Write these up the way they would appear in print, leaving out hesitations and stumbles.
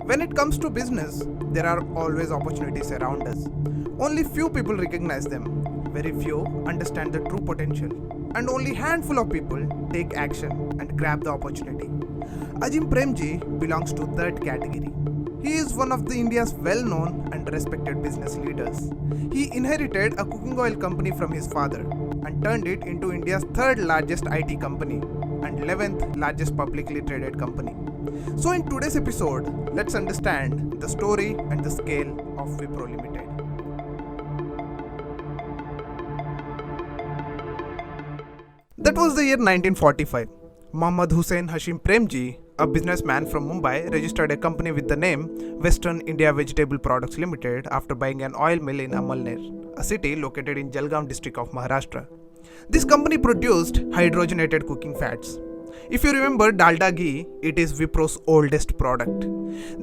When it comes to business, there are always opportunities around us. Only few people recognize them. Very few understand the true potential. And only handful of people take action and grab the opportunity. Azim Premji belongs to that category. He is one of the India's well-known and respected business leaders. He inherited a cooking oil company from his father and turned it into India's third largest IT company and 11th largest publicly traded company. So in today's episode, let's understand the story and the scale of Wipro Limited. That was the year 1945. Mohammad Hussain Hashim Premji, a businessman from Mumbai, registered a company with the name Western India Vegetable Products Limited after buying an oil mill in Amalner, a city located in Jalgaon district of Maharashtra. This company produced hydrogenated cooking fats. If you remember Dalda ghee, it is Wipro's oldest product.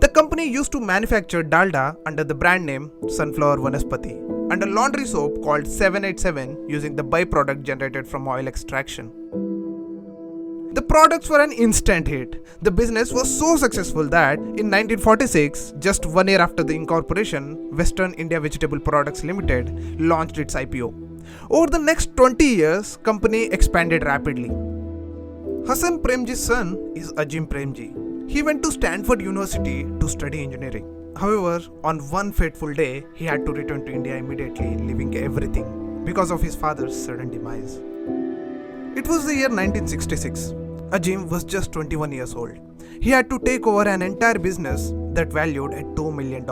The company used to manufacture Dalda under the brand name Sunflower Vanaspati and a laundry soap called 787 using the byproduct generated from oil extraction. The products were an instant hit. The business was so successful that in 1946, just 1 year after the incorporation, Western India Vegetable Products Limited launched its IPO. Over the next 20 years, company expanded rapidly. Hassan Premji's son is Azim Premji. He went to Stanford University to study engineering. However, on one fateful day, he had to return to India immediately, leaving everything because of his father's sudden demise. It was the year 1966. Azim was just 21 years old. He had to take over an entire business that valued at $2 million.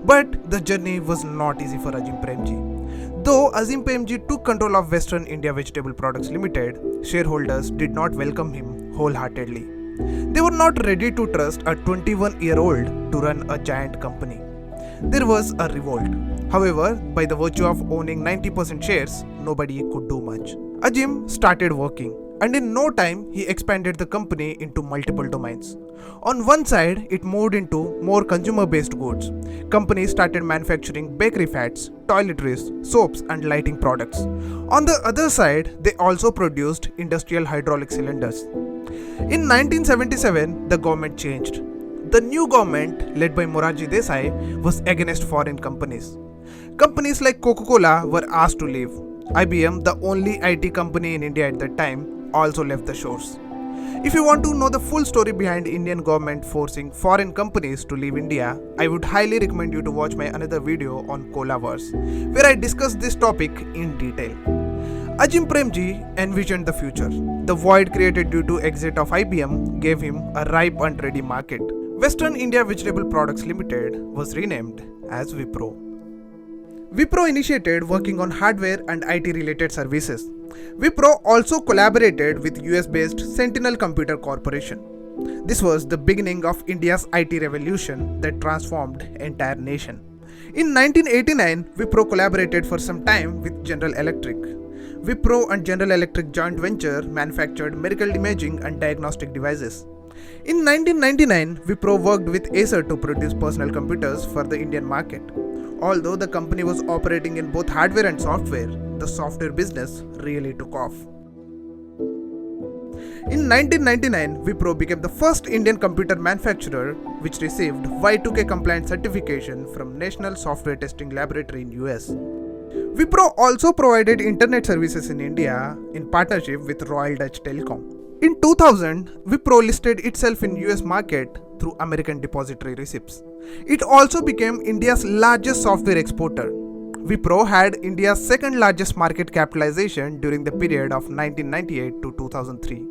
But the journey was not easy for Azim Premji. Though Azim Premji took control of Western India Vegetable Products Limited, shareholders did not welcome him wholeheartedly. They were not ready to trust a 21-year-old to run a giant company. There was a revolt. However, by the virtue of owning 90% shares, nobody could do much. Azim started working, and in no time he expanded the company into multiple domains. On one side, it moved into more consumer-based goods. Companies started manufacturing bakery fats, toiletries, soaps and lighting products. On the other side, they also produced industrial hydraulic cylinders. In 1977, the government changed. The new government, led by Morarji Desai, was against foreign companies. Companies like Coca-Cola were asked to leave. IBM, the only IT company in India at that time, also left the shores. If you want to know the full story behind Indian government forcing foreign companies to leave India, I would highly recommend you to watch my another video on Colaverse, where I discuss this topic in detail. Azim Premji envisioned the future. The void created due to exit of IBM gave him a ripe and ready market. Western India Vegetable Products Limited was renamed as Wipro. Wipro initiated working on hardware and IT related services. Wipro also collaborated with US-based Sentinel Computer Corporation. This was the beginning of India's IT revolution that transformed entire nation. In 1989, Wipro collaborated for some time with General Electric. Wipro and General Electric joint venture manufactured medical imaging and diagnostic devices. In 1999, Wipro worked with Acer to produce personal computers for the Indian market. Although the company was operating in both hardware and software, the software business really took off. In 1999, Wipro became the first Indian computer manufacturer which received Y2K compliant certification from National Software Testing Laboratory in US. Wipro also provided internet services in India in partnership with Royal Dutch Telecom. In 2000, Wipro listed itself in US market through American Depository Receipts. It also became India's largest software exporter. Wipro had India's second largest market capitalization during the period of 1998 to 2003.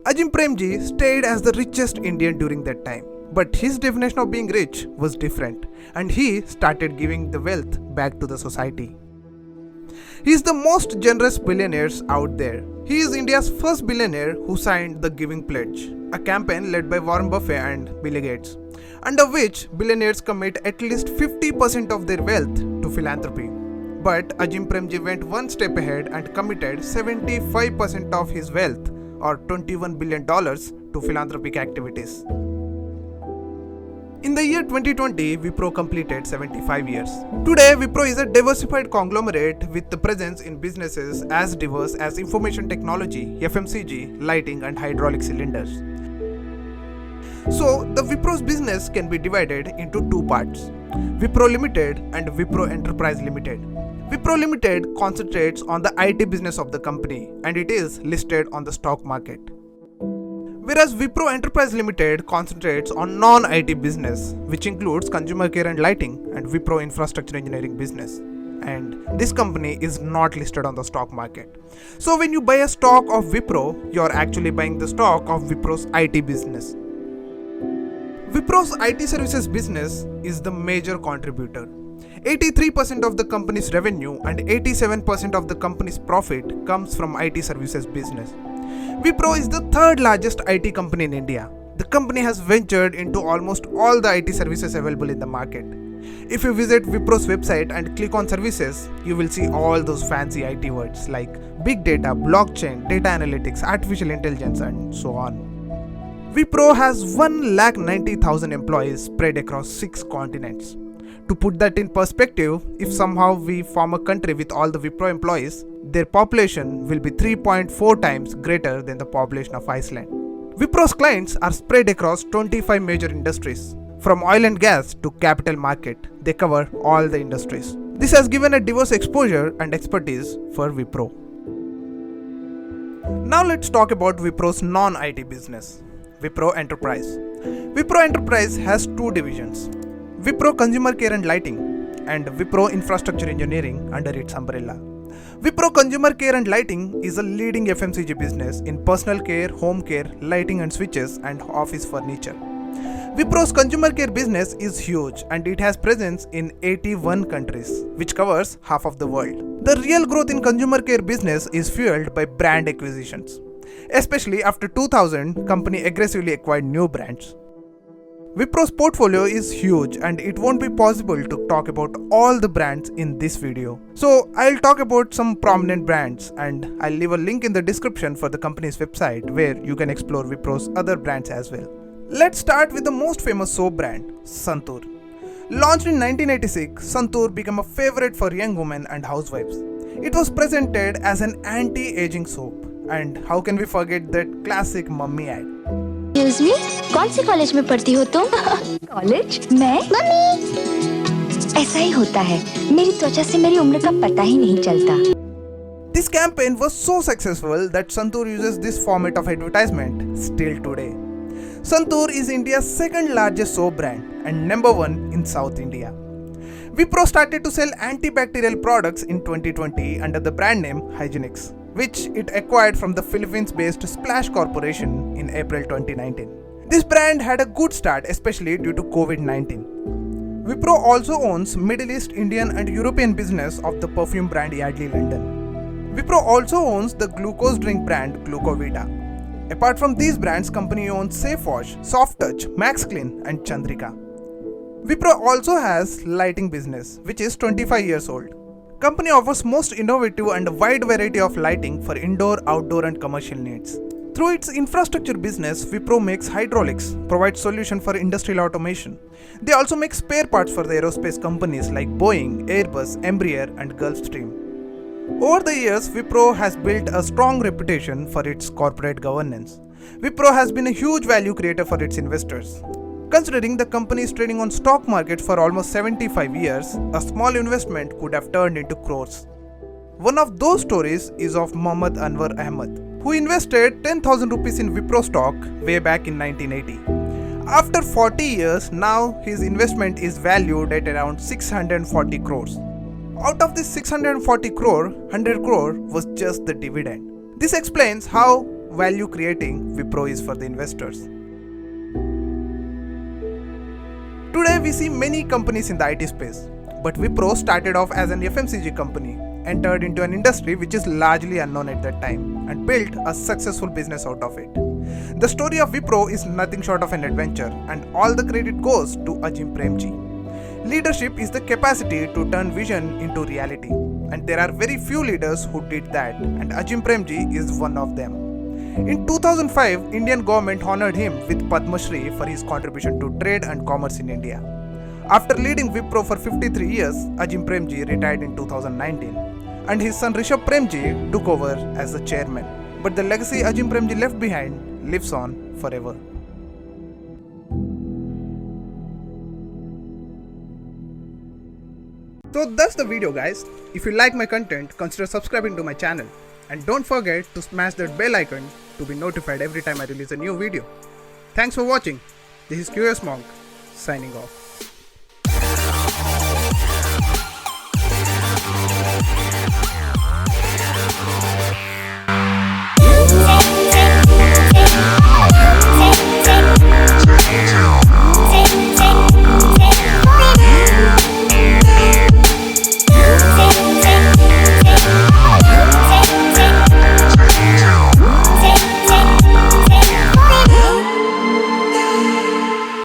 Azim Premji stayed as the richest Indian during that time. But his definition of being rich was different, and he started giving the wealth back to the society. He is the most generous billionaire out there. He is India's first billionaire who signed the Giving Pledge, a campaign led by Warren Buffett and Bill Gates, under which billionaires commit at least 50% of their wealth to philanthropy. But Azim Premji went one step ahead and committed 75% of his wealth, or $21 billion, to philanthropic activities. In the year 2020, Wipro completed 75 years. Today, Wipro is a diversified conglomerate with the presence in businesses as diverse as information technology, FMCG, lighting and hydraulic cylinders. So the Wipro's business can be divided into two parts: Wipro Limited and Wipro Enterprise Limited. Wipro Limited concentrates on the IT business of the company and it is listed on the stock market. Whereas Wipro Enterprise Limited concentrates on non-IT business, which includes consumer care and lighting and Wipro Infrastructure Engineering business. And this company is not listed on the stock market. So when you buy a stock of Wipro, you are actually buying the stock of Wipro's IT business. Wipro's IT services business is the major contributor. 83% of the company's revenue and 87% of the company's profit comes from IT services business. Wipro is the third largest IT company in India. The company has ventured into almost all the IT services available in the market. If you visit Wipro's website and click on services, you will see all those fancy IT words like big data, blockchain, data analytics, artificial intelligence, and so on. Wipro has 1,90,000 employees spread across 6 continents. To put that in perspective, if somehow we form a country with all the Wipro employees, their population will be 3.4 times greater than the population of Iceland. Wipro's clients are spread across 25 major industries. From oil and gas to capital market, they cover all the industries. This has given a diverse exposure and expertise for Wipro. Now let's talk about Wipro's non-IT business, Wipro Enterprise. Wipro Enterprise has 2 divisions: Wipro Consumer Care and Lighting and Wipro Infrastructure Engineering under its umbrella. Wipro Consumer Care and Lighting is a leading FMCG business in personal care, home care, lighting and switches, and office furniture. Wipro's consumer care business is huge and it has presence in 81 countries, which covers half of the world. The real growth in consumer care business is fueled by brand acquisitions. Especially after 2000, company aggressively acquired new brands. Wipro's portfolio is huge and it won't be possible to talk about all the brands in this video. So I'll talk about some prominent brands and I'll leave a link in the description for the company's website where you can explore Wipro's other brands as well. Let's start with the most famous soap brand, Santoor. Launched in 1986, Santoor became a favorite for young women and housewives. It was presented as an anti-aging soap. And how can we forget that classic mummy ad? Excuse me, कौन से college में पढ़ती हो तुम? College? मैं? Mummy. ऐसा ही होता है, मेरी त्वचा से मेरी उम्र का पता ही नहीं चलता। This campaign was so successful that Santoor uses this format of advertisement still today. Santoor is India's second largest soap brand and number 1 in South India. Wipro started to sell antibacterial products in 2020 under the brand name Hygienix, which it acquired from the Philippines-based Splash Corporation in April 2019. This brand had a good start, especially due to COVID-19. Wipro also owns Middle East, Indian and European business of the perfume brand Yardley London. Wipro also owns the glucose drink brand Glucovita. Apart from these brands, company owns Safe Wash, Soft Touch, Max Clean and Chandrika. Wipro also has lighting business, which is 25 years old. Company offers most innovative and wide variety of lighting for indoor, outdoor and commercial needs. Through its infrastructure business, Wipro makes hydraulics, provides solution for industrial automation. They also make spare parts for the aerospace companies like Boeing, Airbus, Embraer and Gulfstream. Over the years, Wipro has built a strong reputation for its corporate governance. Wipro has been a huge value creator for its investors. Considering the company is trading on stock market for almost 75 years, a small investment could have turned into crores. One of those stories is of Mohammad Anwar Ahmed, who invested 10,000 rupees in Wipro stock way back in 1980. After 40 years, now his investment is valued at around 640 crores. Out of this 640 crore, 100 crore was just the dividend. This explains how value creating Wipro is for the investors. Today we see many companies in the IT space, but Wipro started off as an FMCG company, entered into an industry which is largely unknown at that time, and built a successful business out of it. The story of Wipro is nothing short of an adventure, and all the credit goes to Azim Premji. Leadership is the capacity to turn vision into reality, and there are very few leaders who did that, and Azim Premji is one of them. In 2005, Indian government honored him with Padma Shri for his contribution to trade and commerce in India. After leading Wipro for 53 years, Azim Premji retired in 2019 and his son Rishabh Premji took over as the chairman. But the legacy Azim Premji left behind lives on forever. So that's the video, guys. If you like my content, consider subscribing to my channel. And don't forget to smash that bell icon to be notified every time I release a new video. Thanks for watching. This is Curious Monk, signing off.